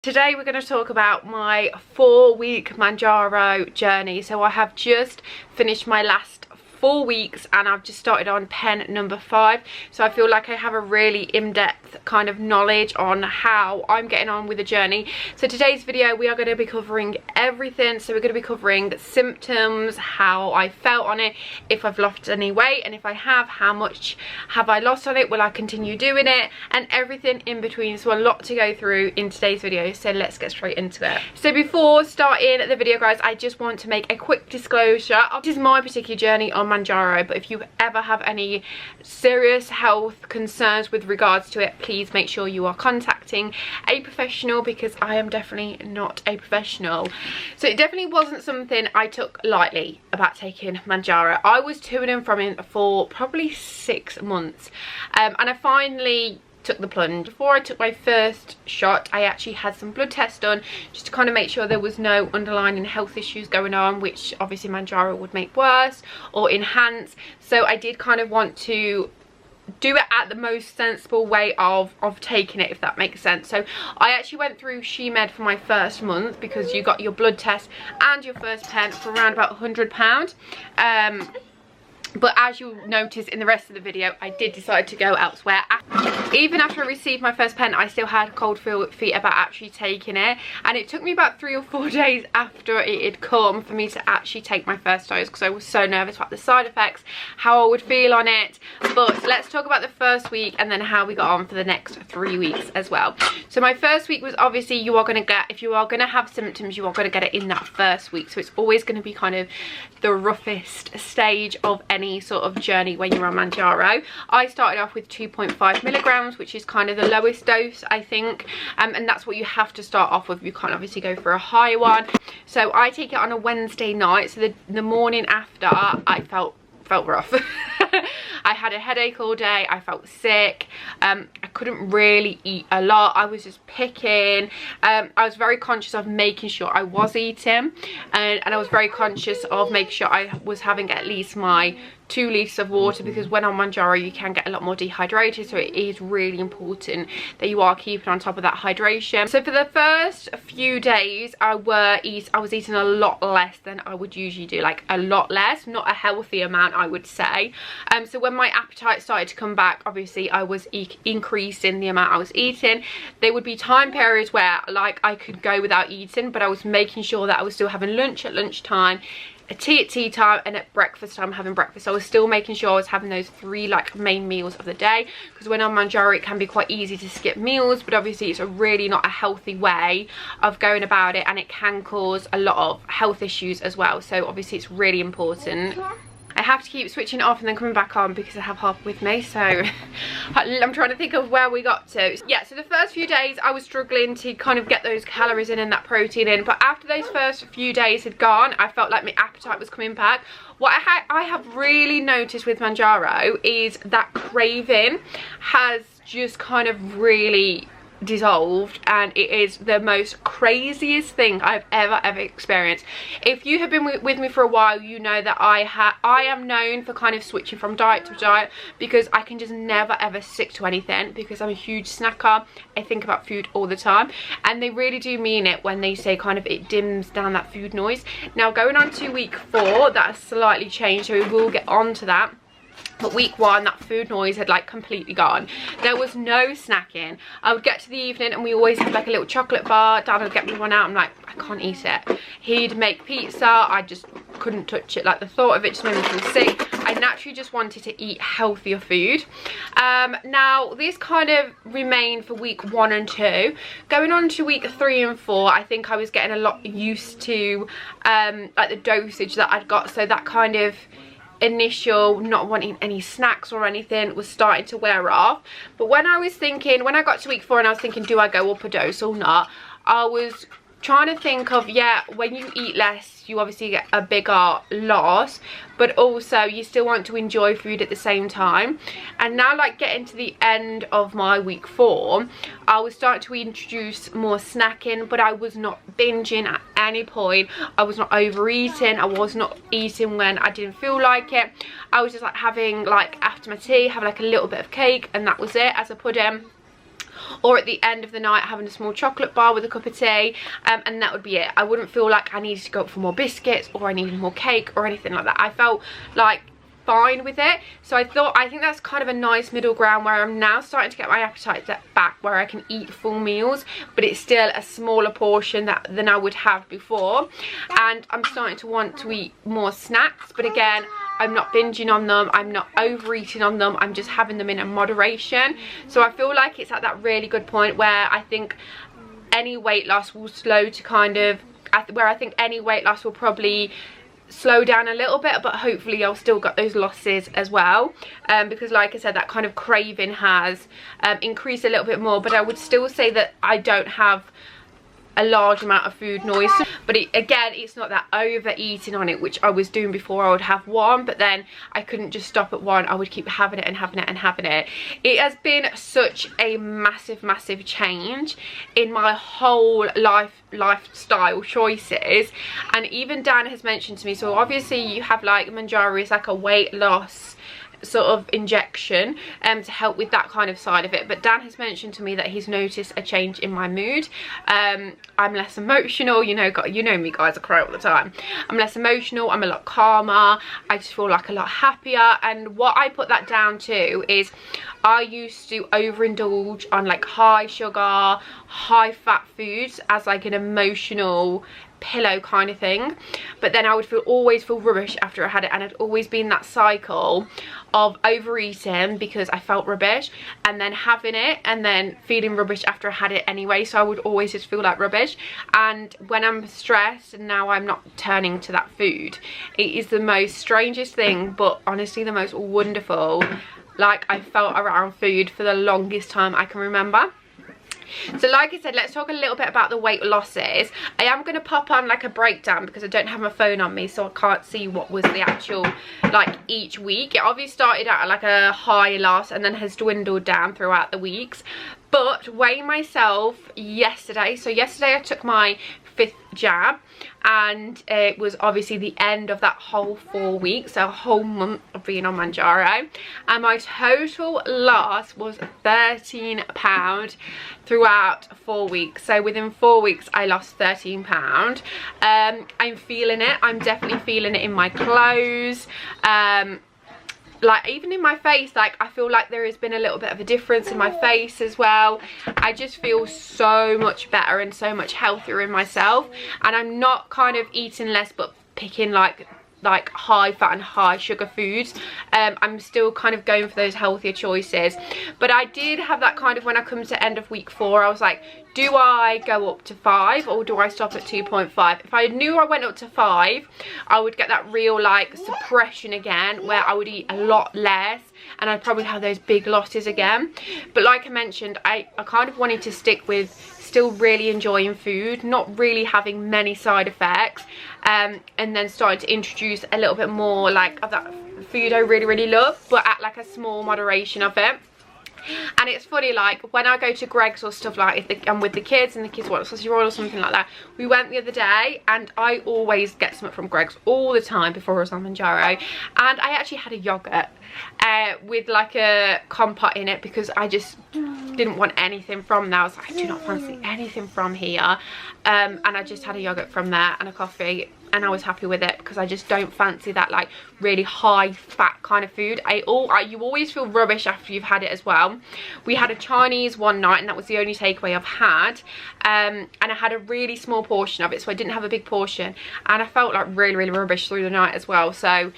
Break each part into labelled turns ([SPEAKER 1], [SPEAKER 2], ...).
[SPEAKER 1] Today we're going to talk about my 4-week MOUNJARO journey. So I have just finished my last 4 weeks and I've just started on pen number 5, so I feel like I have a really in-depth kind of knowledge on how I'm getting on with the journey. So today's video we are going to be covering everything. So we're going to be covering the symptoms, how I felt on it, if I've lost any weight, and if I have, how much have I lost on it, will I continue doing it, and everything in between. So a lot to go through in today's video, so let's get straight into it. So before starting the video guys, I just want to make a quick disclosure. This is my particular journey on MOUNJARO, but if you ever have any serious health concerns with regards to it, please make sure you are contacting a professional, because I am definitely not a professional. So it definitely wasn't something I took lightly about taking MOUNJARO. I was to and from it for probably 6 months, and I finally took the plunge. Before I took my first shot, I actually had some blood tests done just to kind of make sure there was no underlying health issues going on, which obviously MOUNJARO would make worse or enhance. So I did kind of want to do it at the most sensible way of taking it, if that makes sense. So I actually went through SheMed for my first month, because you got your blood test and your first pen for around about £100. But as you'll notice in the rest of the video, I did decide to go elsewhere. Even after I received my first pen, I still had cold feet about actually taking it. And it took me about 3 or 4 days after it had come for me to actually take my first dose, because I was so nervous about the side effects, how I would feel on it. But let's talk about the first week and then how we got on for the next 3 weeks as well. So my first week was obviously, you are going to get, if you are going to have symptoms, you are going to get it in that first week. So it's always going to be kind of the roughest stage of any sort of journey when you're on MOUNJARO. I started off with 2.5 milligrams, which is kind of the lowest dose, I think, and that's what you have to start off with. You can't obviously go for a high one. So I take it on a Wednesday night, so the morning after I felt rough. I had a headache all day, I felt sick, I couldn't really eat a lot, I was just picking. I was very conscious of making sure I was eating, and I was very conscious of making sure I was having at least my 2 litres of water, because when on MOUNJARO you can get a lot more dehydrated, so it is really important that you are keeping on top of that hydration. So for the first few days I was eating a lot less than I would usually do, like a lot less, not a healthy amount I would say. So when my appetite started to come back, obviously I was increasing the amount I was eating. There would be time periods where like I could go without eating, but I was making sure that I was still having lunch at lunchtime, a tea at tea time, and at breakfast time having breakfast. So I was still making sure I was having those 3 like main meals of the day, because when on MOUNJARO it can be quite easy to skip meals, but obviously it's a really not a healthy way of going about it, and it can cause a lot of health issues as well. So obviously it's really important. I have to keep switching it off and then coming back on because I have Harper with me, so I'm trying to think of where we got to. Yeah, so the first few days I was struggling to kind of get those calories in and that protein in, but after those first few days had gone, I felt like my appetite was coming back. What I have really noticed with MOUNJARO is that craving has just kind of really dissolved, and it is the most craziest thing I've ever experienced. If you have been with me for a while, you know that I am known for kind of switching from diet to diet, because I can just never ever stick to anything, because I'm a huge snacker. I think about food all the time, and they really do mean it when they say kind of it dims down that food noise. Now going on to week 4, that has slightly changed, so we will get on to that. But week 1, that food noise had like completely gone. There was no snacking. I would get to the evening and we always had like a little chocolate bar. Dad would get me one out. I'm like, I can't eat it. He'd make pizza. I just couldn't touch it. Like the thought of it just made me feel sick. I naturally just wanted to eat healthier food. Now this kind of remained for week 1 and 2. Going on to week 3 and 4, I think I was getting a lot used to like the dosage that I'd got. So that kind of initial not wanting any snacks or anything was starting to wear off. But when I got to week 4 and I was thinking, do I go up a dose or not, I was trying to think of, yeah, when you eat less you obviously get a bigger loss, but also you still want to enjoy food at the same time. And now, like, getting to the end of my week 4, I was starting to introduce more snacking, but I was not binging at any point. I was not overeating. I was not eating when I didn't feel like it. I was just like having, like, after my tea, have like a little bit of cake, and that was it, as a pudding. or at the end of the night having a small chocolate bar with a cup of tea, and that would be it. I wouldn't feel like I needed to go up for more biscuits or I needed more cake or anything like that. I felt like fine with it. So I think that's kind of a nice middle ground where I'm now starting to get my appetite back, where I can eat full meals, but it's still a smaller portion than I would have before, and I'm starting to want to eat more snacks, but again, I'm not binging on them, I'm not overeating on them, I'm just having them in a moderation. So I feel like it's at that really good point where I think any weight loss will slow to kind of, where I think any weight loss will probably slow down a little bit, but hopefully I'll still got those losses as well, because like I said, that kind of craving has increased a little bit more, but I would still say that I don't have a large amount of food noise, but again, it's not that overeating on it, which I was doing before. I would have one, but then I couldn't just stop at one. I would keep having it and having it and having it. It has been such a massive change in my whole lifestyle choices, and even Dan has mentioned to me, so obviously you have like MOUNJARO is like a weight loss sort of injection to help with that kind of side of it, but Dan has mentioned to me that he's noticed a change in my mood. I'm less emotional, you know me guys, I cry all the time. I'm less emotional, I'm a lot calmer, I just feel like a lot happier, and what I put that down to is I used to overindulge on like high sugar, high fat foods as like an emotional pillow kind of thing, but then I would always feel rubbish after I had it, and I'd always been that cycle of overeating because I felt rubbish, and then having it and then feeling rubbish after I had it anyway, so I would always just feel like rubbish. And when I'm stressed, and now I'm not turning to that food, it is the most strangest thing, but honestly the most wonderful, like I felt around food for the longest time I can remember. So like I said, let's talk a little bit about the weight losses. I am going to pop on like a breakdown because I don't have my phone on me, so I can't see what was the actual like each week. It obviously started out at like a high loss and then has dwindled down throughout the weeks. But weighing myself yesterday, so yesterday I took my 5th jab, and it was obviously the end of that whole 4 weeks, so a whole month of being on MOUNJARO, and my total loss was £13 throughout 4 weeks. So within 4 weeks I lost £13. I'm feeling it, I'm definitely feeling it in my clothes, like even in my face. Like I feel like there has been a little bit of a difference in my face as well. I just feel so much better and so much healthier in myself, and I'm not kind of eating less but picking like high fat and high sugar foods. I'm still kind of going for those healthier choices, but I did have that kind of, when I come to end of week 4, I was like, do I go up to 5 or do I stop at 2.5? If I knew I went up to 5, I would get that real like suppression again, where I would eat a lot less and I'd probably have those big losses again. But like I mentioned, I kind of wanted to stick with still really enjoying food, not really having many side effects, and then starting to introduce a little bit more like of that food I really love, but at like a small moderation of it. And it's funny, like when I go to Greg's or stuff, like if I'm with the kids and the kids want a sausage roll or something like that, we went the other day and I always get something from Greg's all the time before I was on MOUNJARO, and I actually had a yogurt with like a compote in it because I just didn't want anything from there. I was like, I do not fancy anything from here, and I just had a yogurt from there and a coffee, and I was happy with it because I just don't fancy that like really high fat kind of food. You always feel rubbish after you've had it as well. We had a Chinese one night and that was the only takeaway I've had, and I had a really small portion of it, so I didn't have a big portion, and I felt like really rubbish through the night as well. So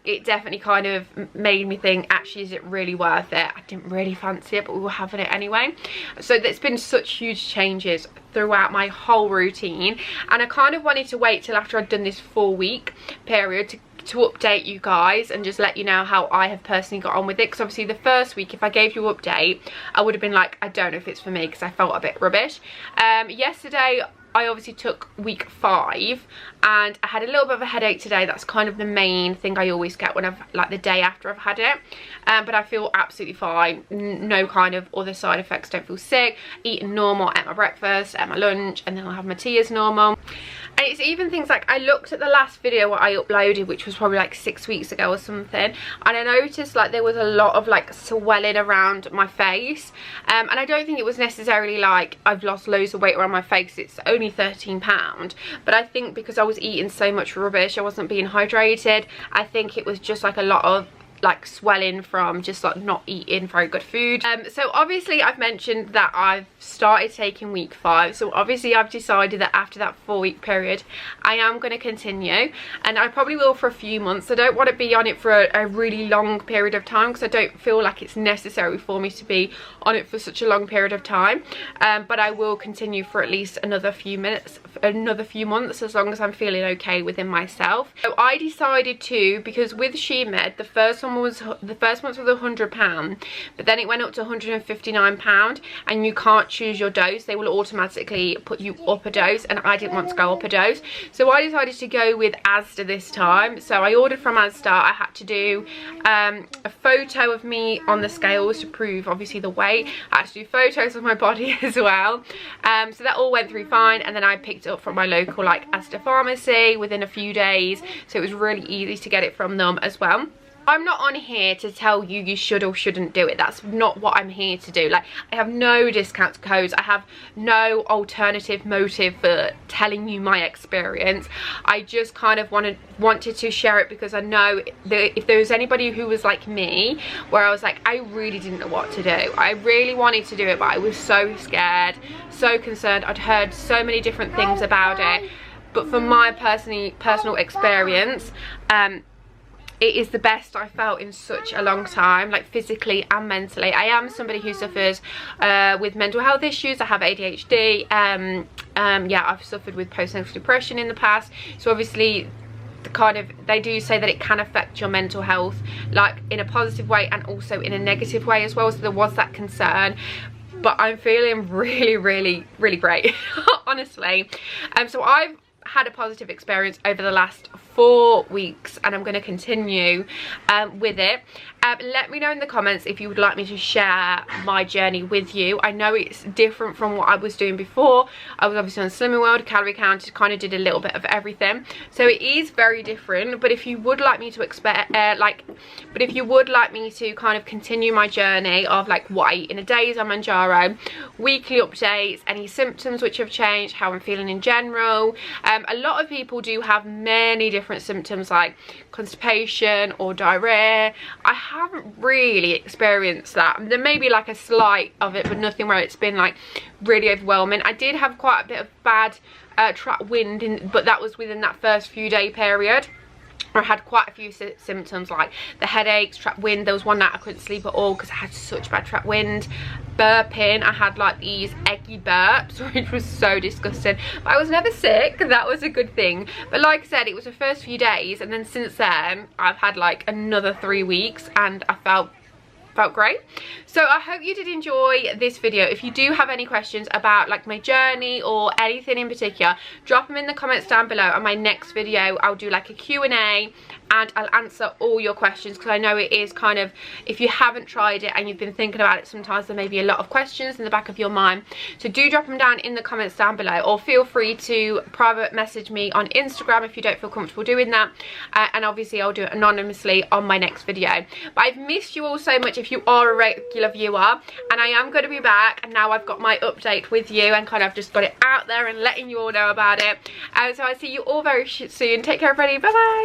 [SPEAKER 1] it definitely kind of made me think, actually, is it really worth it? I didn't really fancy it, but we were having it anyway. So there's been such huge changes throughout my whole routine, and I kind of wanted to wait till after I'd done this 4-week period to update you guys and just let you know how I have personally got on with it, because obviously the first week, if I gave you an update, I would have been like, I don't know if it's for me, because I felt a bit rubbish. Yesterday I obviously took week 5 and I had a little bit of a headache today. That's kind of the main thing I always get when I've like the day after I've had it, but I feel absolutely fine, no kind of other side effects, don't feel sick, eating normal, ate my breakfast, ate my lunch, and then I'll have my tea as normal. And it's even things like, I looked at the last video what I uploaded, which was probably like 6 weeks ago or something, and I noticed like there was a lot of like swelling around my face, and I don't think it was necessarily like I've lost loads of weight around my face. It's only £13, but I think because I was eating so much rubbish, I wasn't being hydrated. I think it was just like a lot of like swelling from just like not eating very good food. So obviously I've mentioned that I've started taking week 5, so obviously I've decided that after that 4-week period I am going to continue, and I probably will for a few months. I don't want to be on it for a really long period of time, because I don't feel like it's necessary for me to be on it for such a long period of time, but I will continue for at least another few months, as long as I'm feeling okay within myself. So I decided to, because with SheMed the first month was £100, but then it went up to £159, and you can't choose your dose. They will automatically put you up a dose, and I didn't want to go up a dose, so I decided to go with Asda this time. So I ordered from Asda. I had to do a photo of me on the scales to prove obviously the weight. I had to do photos of my body as well, so that all went through fine, and then I picked it up from my local like Asda pharmacy within a few days, so it was really easy to get it from them as well. I'm not on here to tell you you should or shouldn't do it. That's not what I'm here to do. Like, I have no discount codes. I have no alternative motive for telling you my experience. I just kind of wanted to share it, because I know that if there was anybody who was like me, where I was like, I really didn't know what to do. I really wanted to do it, but I was so scared, so concerned. I'd heard so many different things about it. But from my personal experience, it is the best I felt in such a long time, like physically and mentally. I am somebody who suffers with mental health issues. I have ADHD. Yeah, I've suffered with postnatal depression in the past. So obviously they do say that it can affect your mental health, like in a positive way and also in a negative way as well. So there was that concern. But I'm feeling really, really, really great, honestly. So I've had a positive experience over the last 4 weeks, and I'm going to continue with it. Let me know in the comments if you would like me to share my journey with you. I know it's different from what I was doing before. I was obviously on Slimming World, Calorie Counter, kind of did a little bit of everything, so it is very different. But if you would like me to kind of continue my journey of like what I eat in a day on Mounjaro, weekly updates, any symptoms which have changed, how I'm feeling in general. A lot of people do have many different symptoms like constipation or diarrhea. I haven't really experienced that. There may be like a slight of it, but nothing where it's been like really overwhelming. I did have quite a bit of bad trapped wind, but that was within that first few day period. I had quite a few symptoms like the headaches, trapped wind. There was one night I couldn't sleep at all because I had such bad trapped wind. Burping, I had like these eggy burps, which was so disgusting. But I was never sick, that was a good thing. But like I said, it was the first few days, and then since then I've had like another 3 weeks, and I felt great. So I hope you did enjoy this video. If you do have any questions about like my journey or anything in particular, drop them in the comments down below. On my next video I'll do like a Q&A, and I'll answer all your questions, because I know it is kind of, if you haven't tried it and you've been thinking about it, sometimes there may be a lot of questions in the back of your mind. So do drop them down in the comments down below, or feel free to private message me on Instagram if you don't feel comfortable doing that, and obviously I'll do it anonymously on my next video. But I've missed you all so much if you are a regular viewer, and I am going to be back, and now I've got my update with you and kind of just got it out there and letting you all know about it. So I'll see you all very soon. Take care everybody, bye bye.